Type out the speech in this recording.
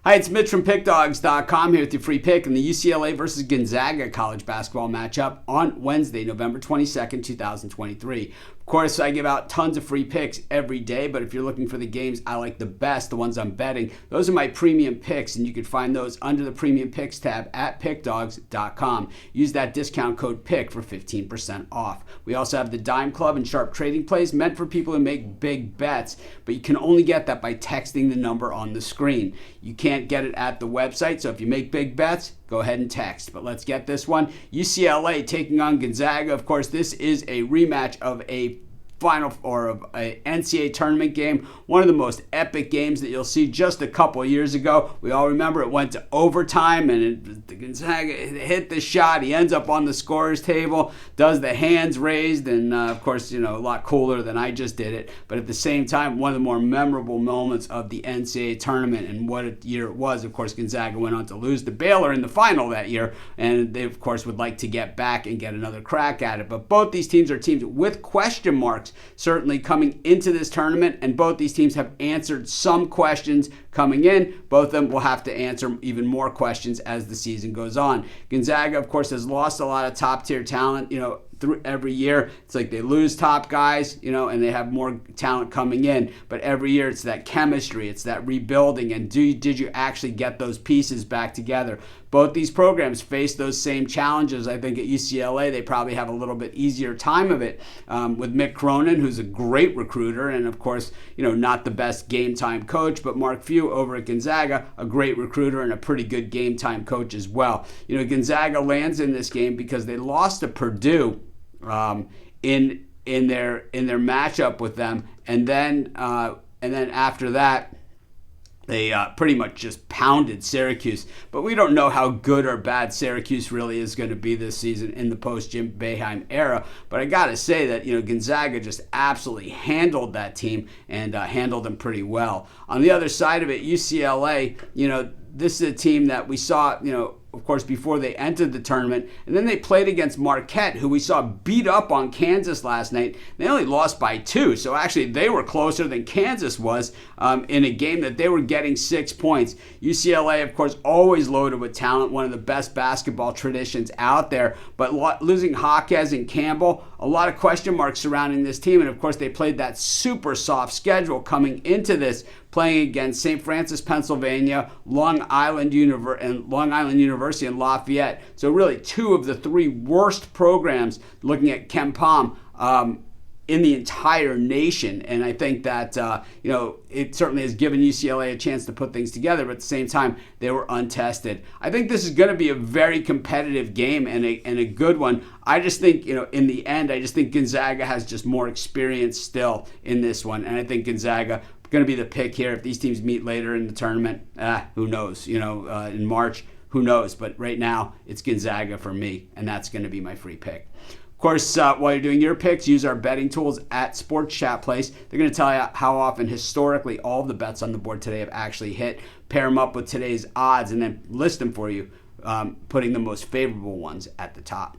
Hi, it's Mitch from Pickdawgz.com here with your free pick in the UCLA versus Gonzaga college basketball matchup on Wednesday, November 22nd, 2023. Of course, I give out tons of free picks every day, but if you're looking for the games I like the best, the ones I'm betting, those are my premium picks, and you can find those under the premium picks tab at pickdawgz.com. Use that discount code PICK for 15% off. We also have the Dime Club and Sharp Trading Plays meant for people who make big bets, but you can only get that by texting the number on the screen. You can't get it at the website, so if you make big bets, go ahead and text. But let's get this one. UCLA taking on Gonzaga. Of course, this is a rematch of a final or of a NCAA tournament game, one of the most epic games that you'll see. Just a couple of years ago, we all remember it went to overtime, and Gonzaga hit the shot. He ends up on the scorer's table, does the hands raised, and of course, a lot cooler than I just did it. But at the same time, one of the more memorable moments of the NCAA tournament, and what a year it was. Of course, Gonzaga went on to lose to Baylor in the final that year, and they of course would like to get back and get another crack at it. But both these teams are teams with question marks certainly coming into this tournament, and both these teams have answered some questions coming in. Both of them will have to answer even more questions as the season goes on. Gonzaga, of course, has lost a lot of top-tier talent, through every year. It's like they lose top guys, and they have more talent coming in. But every year it's that chemistry, it's that rebuilding, and did you actually get those pieces back together? Both these programs face those same challenges. I think at UCLA they probably have a little bit easier time of it with Mick Cronin, who's a great recruiter, and of course, not the best game time coach, but Mark Few over at Gonzaga, a great recruiter and a pretty good game time coach as well. Gonzaga lands in this game because they lost to Purdue in their matchup with them, and then after that they pretty much just pounded Syracuse. But we don't know how good or bad Syracuse really is going to be this season in the post-Jim Boeheim era. But I got to say that Gonzaga just absolutely handled that team and handled them pretty well. On the other side of it, UCLA, this is a team that we saw, of course, before they entered the tournament. And then they played against Marquette, who we saw beat up on Kansas last night. They only lost by 2. So actually, they were closer than Kansas was in a game that they were getting 6 points. UCLA, of course, always loaded with talent, one of the best basketball traditions out there. But losing Hawkes and Campbell, a lot of question marks surrounding this team. And of course, they played that super soft schedule coming into this, playing against St. Francis, Pennsylvania, Long Island University, and Lafayette. So really 2 of the 3 worst programs, looking at KenPom, in the entire nation. And I think that it certainly has given UCLA a chance to put things together, but at the same time they were untested. I think this is going to be a very competitive game and a good one. I just think in the end, I just think Gonzaga has just more experience still in this one, and I think Gonzaga going to be the pick here. If these teams meet later in the tournament, who knows? In March, who knows? But right now, it's Gonzaga for me, and that's going to be my free pick. Of course, while you're doing your picks, use our betting tools at Sports Chat Place. They're going to tell you how often historically all of the bets on the board today have actually hit. Pair them up with today's odds, and then list them for you, putting the most favorable ones at the top.